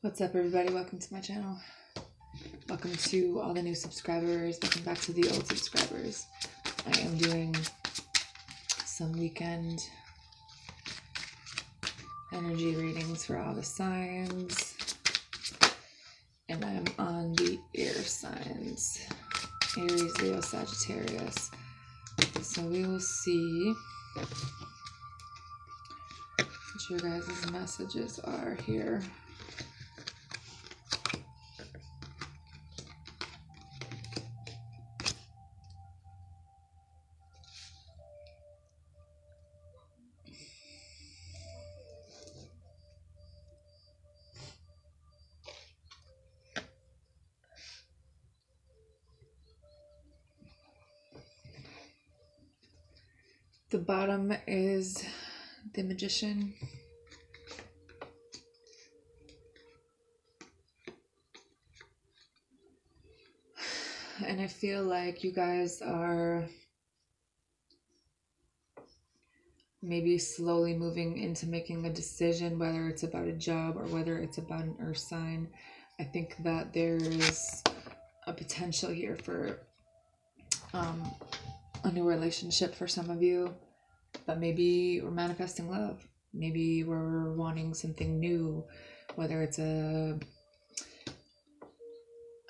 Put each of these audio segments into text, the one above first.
What's up, everybody? Welcome to my channel. Welcome to all the new subscribers. Welcome back to the old subscribers. I am doing some weekend energy readings for all the signs. And I'm on the air signs. Aries, Leo, Sagittarius. So we will see what your guys' messages are here. The bottom is the Magician. And I feel like you guys are maybe slowly moving into making a decision, whether it's about a job or whether it's about an earth sign. I think that there's a potential here for a new relationship for some of you, but maybe we're manifesting love. Maybe we're wanting something new, whether it's a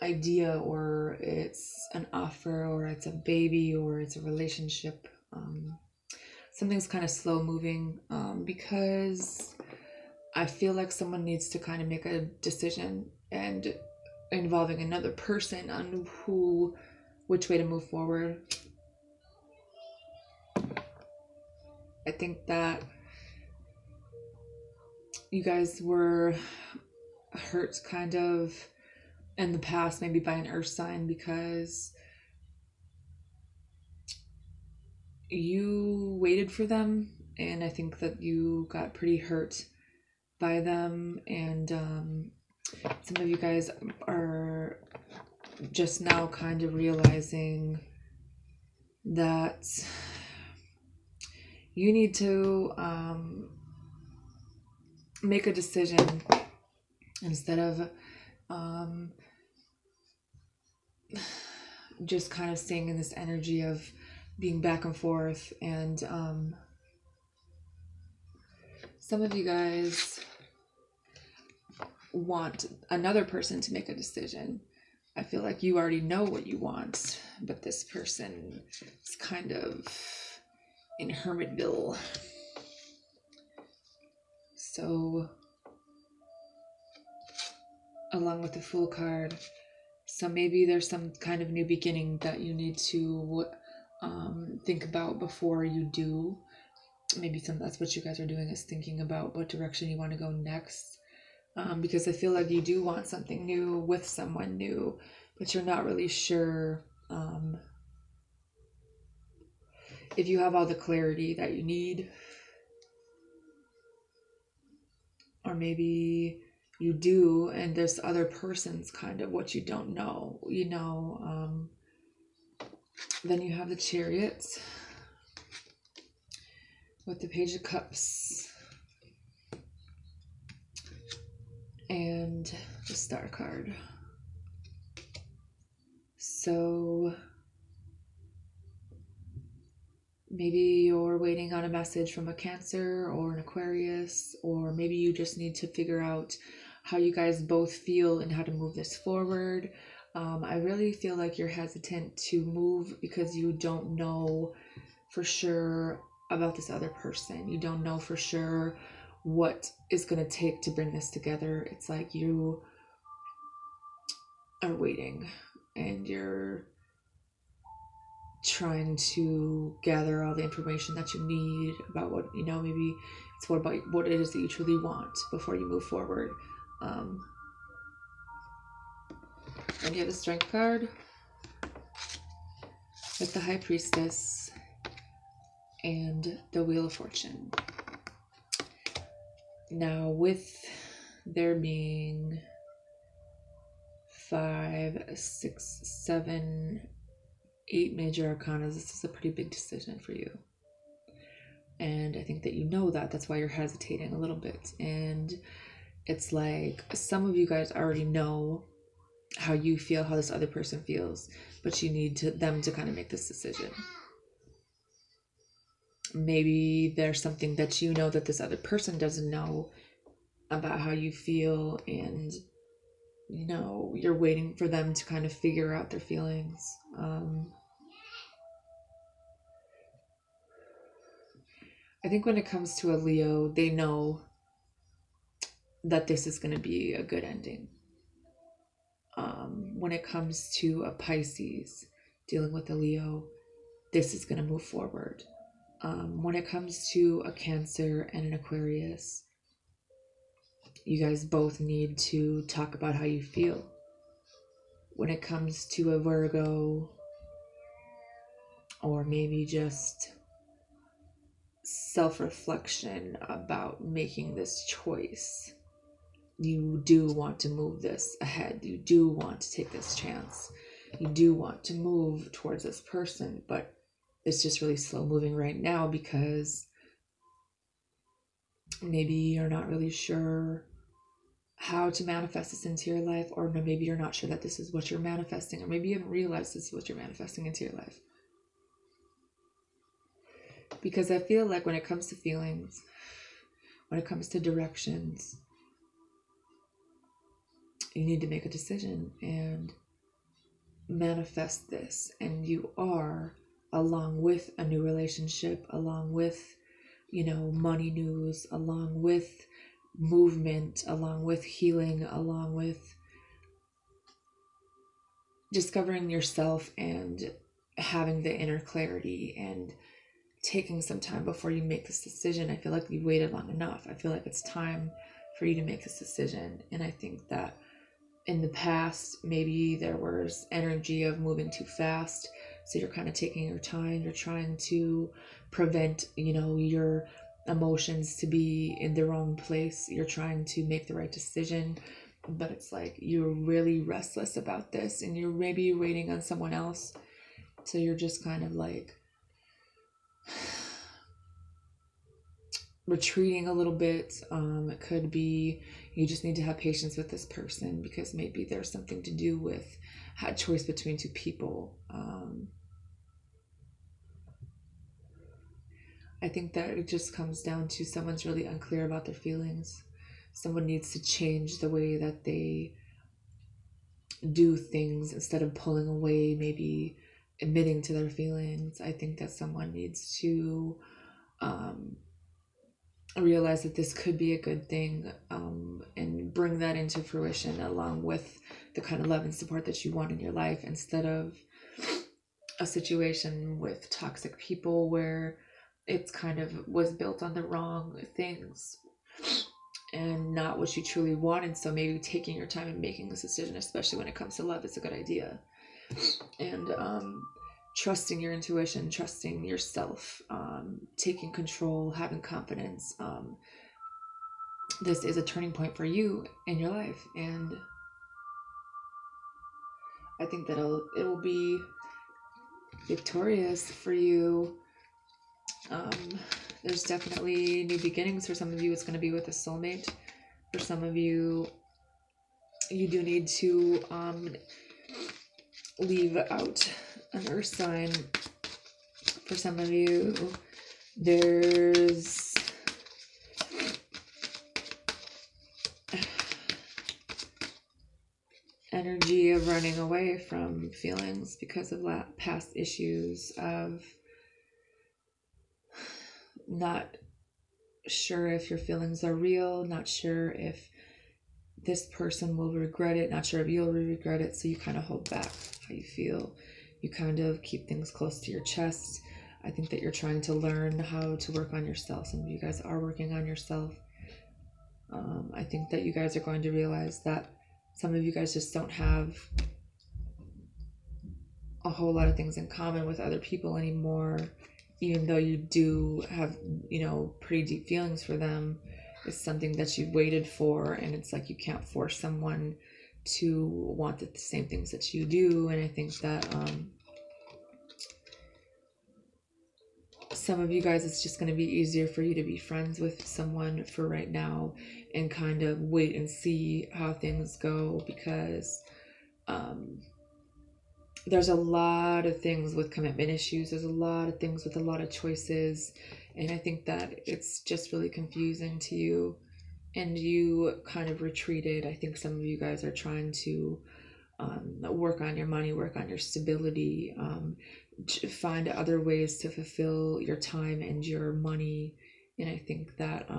idea or it's an offer or it's a baby or it's a relationship. Something's kind of slow moving because I feel like someone needs to kind of make a decision and involving another person on which way to move forward. I think that you guys were hurt kind of in the past, maybe by an earth sign, because you waited for them, and I think that you got pretty hurt by them, and some of you guys are just now kind of realizing that you need to make a decision instead of just kind of staying in this energy of being back and forth. And some of you guys want another person to make a decision. I feel like you already know what you want, but this person is kind of in Hermitville. So, along with the Fool card, so maybe there's some kind of new beginning that you need to think about before you do. Maybe that's what you guys are doing, is thinking about what direction you want to go next. Because I feel like you do want something new with someone new, but you're not really sure if you have all the clarity that you need. Or maybe you do, and this other person's kind of what you don't know, Then you have the Chariot with the Page of Cups and the Star card. So maybe you're waiting on a message from a Cancer or an Aquarius, or maybe you just need to figure out how you guys both feel and how to move this forward. I really feel like you're hesitant to move because you don't know for sure about this other person. You don't know for sure what is going to take to bring this together. It's like you are waiting and you're trying to gather all the information that you need about what, maybe it's what about what it is that you truly want before you move forward. And you have the Strength card with the High Priestess and the Wheel of Fortune. Now, with there being 5, 6, 7, 8 major arcanas, this is a pretty big decision for you. And I think that you know that. That's why you're hesitating a little bit. And It's like some of you guys already know how you feel, how this other person feels, but you need them to kind of make this decision. Maybe there's something that you know that this other person doesn't know about how you feel, and you're waiting for them to kind of figure out their feelings. I think when it comes to a Leo, they know that this is going to be a good ending. When it comes to a Pisces dealing with a Leo, this is going to move forward. When it comes to a Cancer and an Aquarius, you guys both need to talk about how you feel. When it comes to a Virgo, or maybe just self-reflection about making this choice, you do want to move this ahead. You do want to take this chance. You do want to move towards this person, but it's just really slow moving right now because maybe you're not really sure how to manifest this into your life, or maybe you're not sure that this is what you're manifesting, or maybe you haven't realized this is what you're manifesting into your life. Because I feel like when it comes to feelings, when it comes to directions, you need to make a decision and manifest this. And you are, along with a new relationship, along with, money news, along with movement, along with healing, along with discovering yourself and having the inner clarity and taking some time before you make this decision. I feel like you waited long enough. I feel like it's time for you to make this decision. And I think that in the past, maybe there was energy of moving too fast. So you're kind of taking your time. You're trying to prevent, your emotions to be in the wrong place. You're trying to make the right decision. But it's like you're really restless about this, and you're maybe waiting on someone else. So you're just kind of like retreating a little bit. It could be you just need to have patience with this person because maybe there's something to do with a choice between two people. I think that it just comes down to someone's really unclear about their feelings. Someone needs to change the way that they do things instead of pulling away, maybe admitting to their feelings. I think that someone needs to realize that this could be a good thing, and bring that into fruition along with the kind of love and support that you want in your life, instead of a situation with toxic people where it's kind of was built on the wrong things and not what you truly wanted. So maybe taking your time and making this decision, especially when it comes to love, is a good idea. And trusting your intuition, trusting yourself, taking control, having confidence. This is a turning point for you in your life, and I think that it will be victorious for you. There's definitely new beginnings. For some of you, it's going to be with a soulmate. For some of you, you do need to leave out an earth sign. For some of you, there's energy of running away from feelings because of past issues, of not sure if your feelings are real, not sure if this person will regret it, not sure if you'll regret it. So you kind of hold back how you feel. You kind of keep things close to your chest. I think that you're trying to learn how to work on yourself. Some of you guys are working on yourself. I think that you guys are going to realize that some of you guys just don't have a whole lot of things in common with other people anymore, even though you do have, pretty deep feelings for them. It's something that you've waited for, and it's like you can't force someone to want the same things that you do. And I think that some of you guys, it's just going to be easier for you to be friends with someone for right now and kind of wait and see how things go, because there's a lot of things with commitment issues. There's a lot of things with a lot of choices. And I think that it's just really confusing to you. And you kind of retreated. I think some of you guys are trying to work on your money, work on your stability, find other ways to fulfill your time and your money. And I think that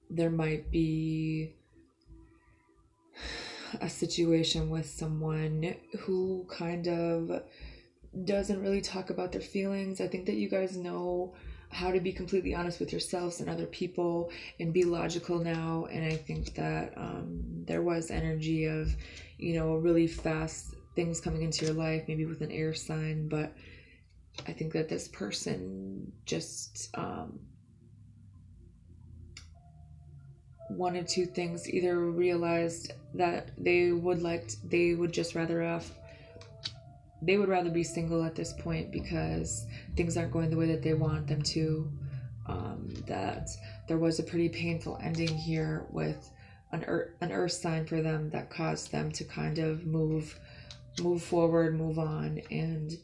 there might be a situation with someone who kind of doesn't really talk about their feelings. I think that you guys know how to be completely honest with yourselves and other people and be logical now. And I think that there was energy of, really fast things coming into your life, maybe with an air sign. But I think that this person just one of two things: either realized that they would rather be single at this point because things aren't going the way that they want them to. That there was a pretty painful ending here with an earth sign for them that caused them to kind of move forward, move on, and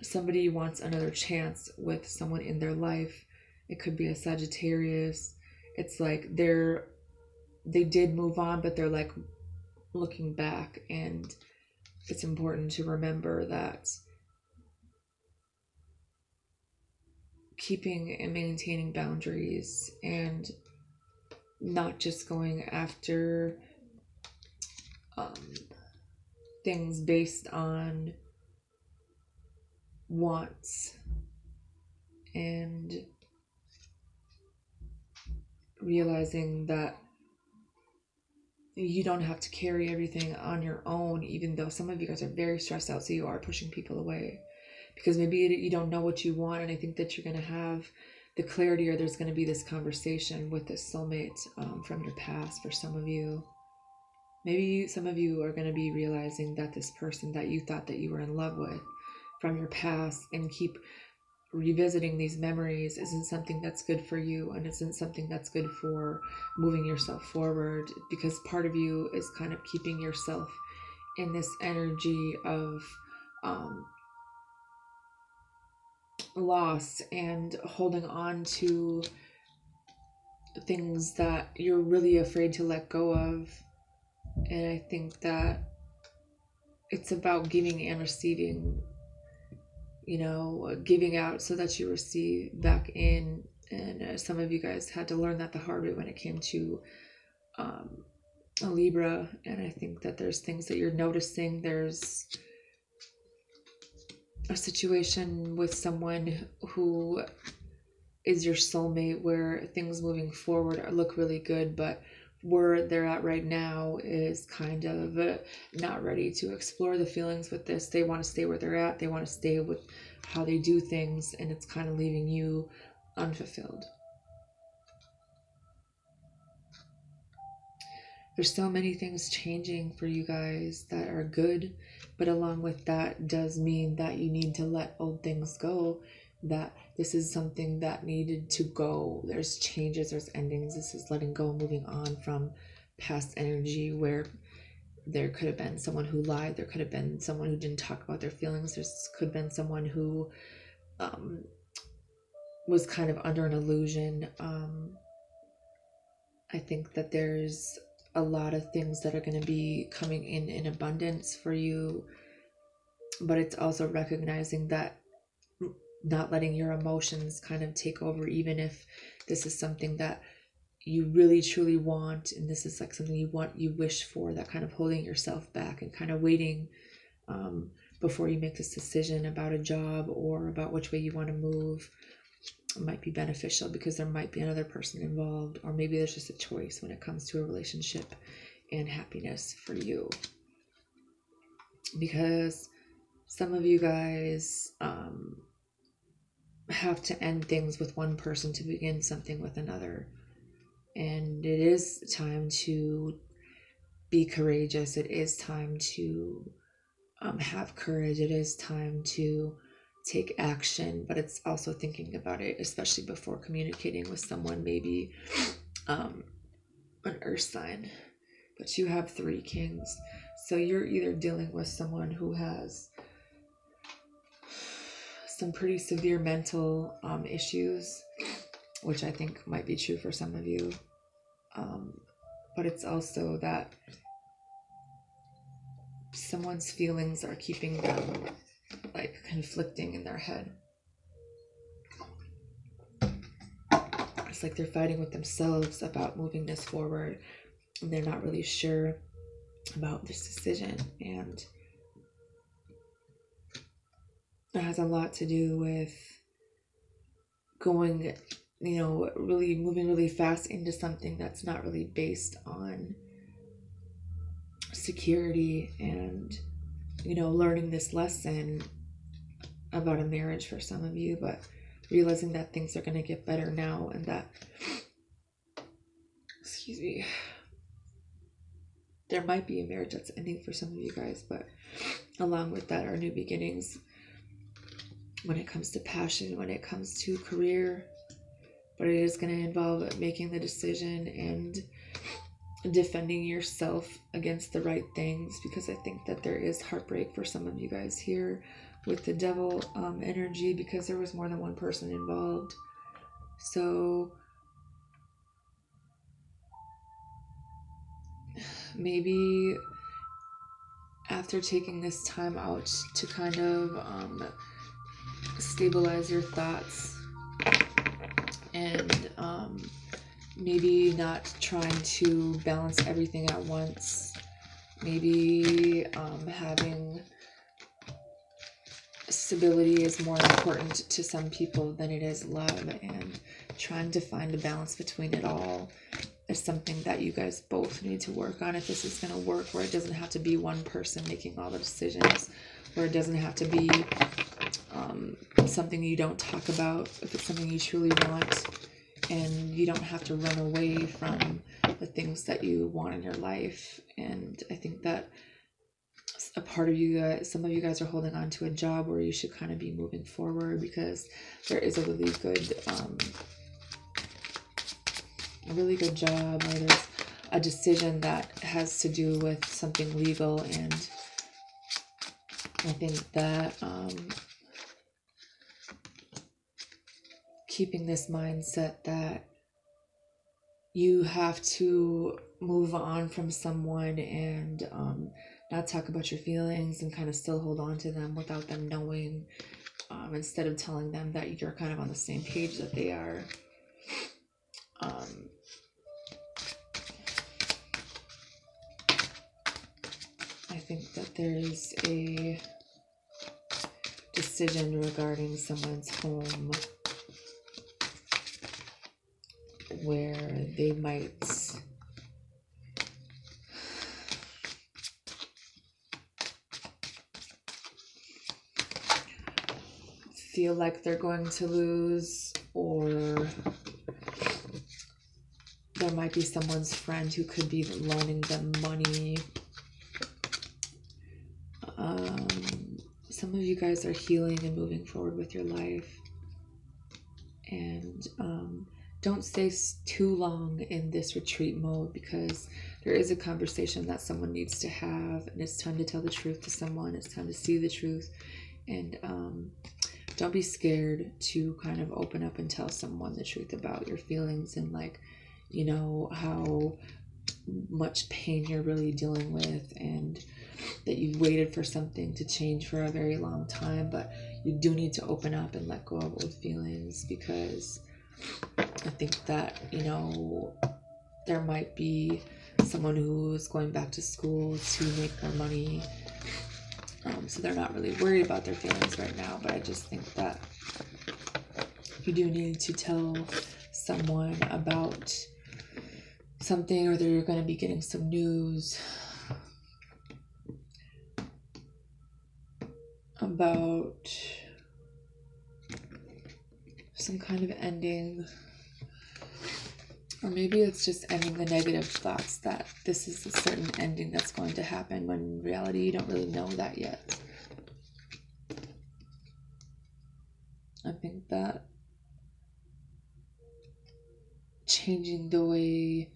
somebody wants another chance with someone in their life. It could be a Sagittarius. It's like they did move on, but they're like looking back, and it's important to remember that keeping and maintaining boundaries and not just going after things based on wants, and realizing that you don't have to carry everything on your own, even though some of you guys are very stressed out, so you are pushing people away because maybe you don't know what you want. And I think that you're going to have the clarity, or there's going to be this conversation with this soulmate from your past for some of you. Maybe some of you are going to be realizing that this person that you thought that you were in love with from your past and keep revisiting these memories isn't something that's good for you, and isn't something that's good for moving yourself forward, because part of you is kind of keeping yourself in this energy of loss and holding on to things that you're really afraid to let go of. And I think that it's about giving and receiving, giving out so that you receive back in. And some of you guys had to learn that the hard way when it came to a Libra. And I think that there's things that you're noticing. There's a situation with someone who is your soulmate where things moving forward look really good, but where they're at right now is kind of not ready to explore the feelings with this. They want to stay where they're at. They want to stay with how they do things, and it's kind of leaving you unfulfilled. There's so many things changing for you guys that are good, but along with that does mean that you need to let old things go, that this is something that needed to go. There's changes, there's endings. This is letting go, moving on from past energy where there could have been someone who lied. There could have been someone who didn't talk about their feelings. There could have been someone who was kind of under an illusion. I think that there's a lot of things that are going to be coming in abundance for you, but it's also recognizing that not letting your emotions kind of take over, even if this is something that you really truly want, and this is like something you want, you wish for, that kind of holding yourself back and kind of waiting before you make this decision about a job or about which way you want to move might be beneficial, because there might be another person involved, or maybe there's just a choice when it comes to a relationship and happiness for you, because some of you guys have to end things with one person to begin something with another. And it is time to be courageous. It is time to have courage. It is time to take action, but it's also thinking about it, especially before communicating with someone, maybe an earth sign. But you have 3 kings, so you're either dealing with someone who has some pretty severe mental issues, which I think might be true for some of you, but it's also that someone's feelings are keeping them like conflicting in their head. It's like they're fighting with themselves about moving this forward, and they're not really sure about this decision. And it has a lot to do with going, really moving really fast into something that's not really based on security, and learning this lesson about a marriage for some of you, but realizing that things are going to get better now, and that, excuse me, there might be a marriage that's ending for some of you guys, but along with that are new beginnings when it comes to passion, when it comes to career. But it is going to involve making the decision and defending yourself against the right things, because I think that there is heartbreak for some of you guys here with the devil energy, because there was more than one person involved. So maybe after taking this time out to kind of stabilize your thoughts, and maybe not trying to balance everything at once, maybe having stability is more important to some people than it is love, and trying to find a balance between it all is something that you guys both need to work on if this is going to work, where it doesn't have to be one person making all the decisions, where it doesn't have to be something you don't talk about, if it's something you truly want, and you don't have to run away from the things that you want in your life. And I think that a part of you guys, some of you guys are holding on to a job where you should kind of be moving forward, because there is a really good job, or there's a decision that has to do with something legal. And I think that keeping this mindset that you have to move on from someone, and not talk about your feelings, and kind of still hold on to them without them knowing, instead of telling them that you're kind of on the same page that they are. I think that there's a decision regarding someone's home where they might feel like they're going to lose, or there might be someone's friend who could be loaning them money. Some of you guys are healing and moving forward with your life, and don't stay too long in this retreat mode, because there is a conversation that someone needs to have, and it's time to tell the truth to someone. It's time to see the truth, and don't be scared to kind of open up and tell someone the truth about your feelings, and how much pain you're really dealing with, and that you've waited for something to change for a very long time. But you do need to open up and let go of old feelings, because I think that there might be someone who's going back to school to make more money, so they're not really worried about their feelings right now. But I just think that you do need to tell someone about something, or they're going to be getting some news about some kind of ending Or maybe it's just ending the negative thoughts that this is a certain ending that's going to happen, when in reality you don't really know that yet. I think that changing the way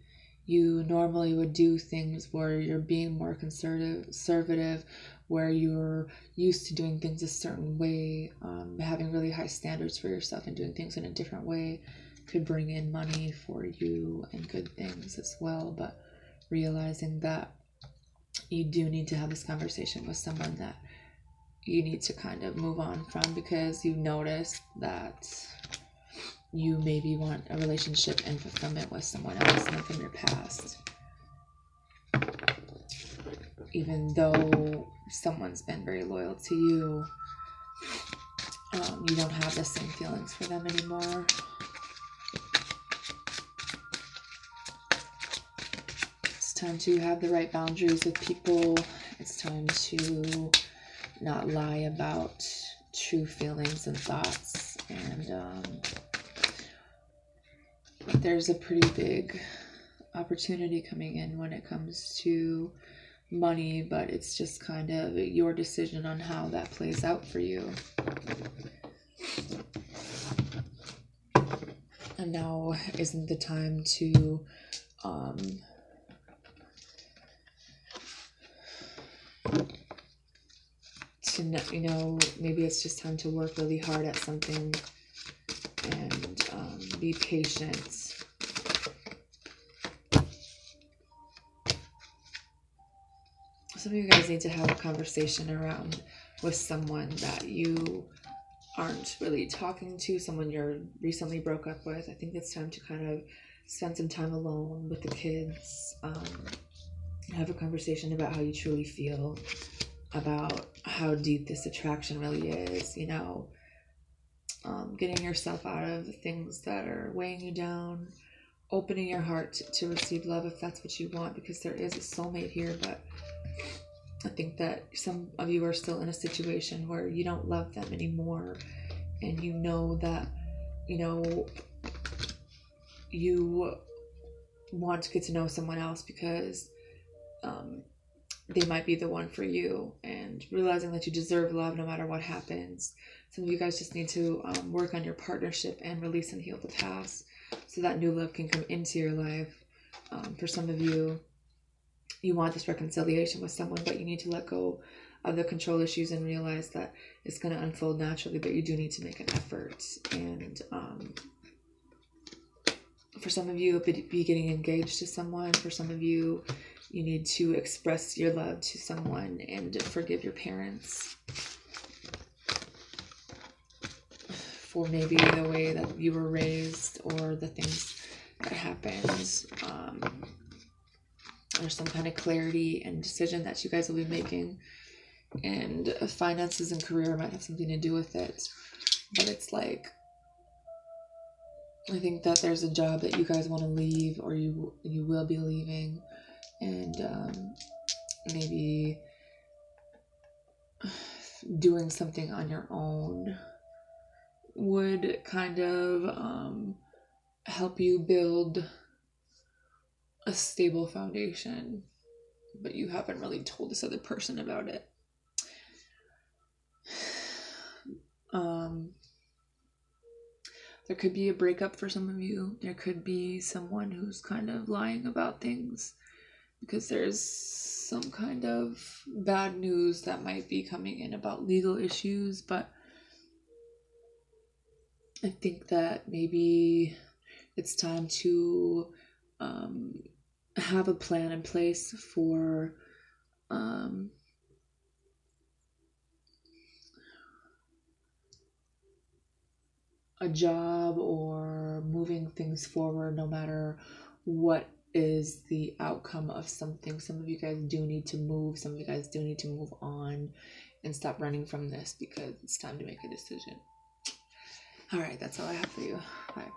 you normally would do things, where you're being more conservative, where you're used to doing things a certain way, having really high standards for yourself and doing things in a different way, could bring in money for you and good things as well. But realizing that you do need to have this conversation with someone that you need to kind of move on from, because you notice that you maybe want a relationship and fulfillment with someone else, not from your past. Even though someone's been very loyal to you, you don't have the same feelings for them anymore. It's time to have the right boundaries with people. It's time to not lie about true feelings and thoughts. And there's a pretty big opportunity coming in when it comes to money, but it's just kind of your decision on how that plays out for you. And now isn't the time to maybe it's just time to work really hard at something and be patient. Some of you guys need to have a conversation around with someone that you aren't really talking to, someone you're recently broke up with. I think it's time to kind of spend some time alone with the kids, have a conversation about how you truly feel, about how deep this attraction really is, getting yourself out of the things that are weighing you down, opening your heart to receive love if that's what you want, because there is a soulmate here. But I think that some of you are still in a situation where you don't love them anymore, and you know that you want to get to know someone else because they might be the one for you, and realizing that you deserve love no matter what happens. Some of you guys just need to work on your partnership and release and heal the past so that new love can come into your life. For some of you, you want this reconciliation with someone, but you need to let go of the control issues and realize that it's going to unfold naturally, but you do need to make an effort. And for some of you, it'll be getting engaged to someone. For some of you, you need to express your love to someone and forgive your parents for maybe the way that you were raised or the things that happened. There's some kind of clarity and decision that you guys will be making, and finances and career might have something to do with it. But it's like, I think that there's a job that you guys want to leave, or you will be leaving, and maybe doing something on your own would kind of help you build a stable foundation, but you haven't really told this other person about it. There could be a breakup for some of you. There could be someone who's kind of lying about things, because there's some kind of bad news that might be coming in about legal issues. But I think that maybe it's time to have a plan in place for a job or moving things forward, no matter what is the outcome of something. Some of you guys do need to move. Some of you guys do need to move on and stop running from this, because it's time to make a decision. All right, that's all I have for you. Bye.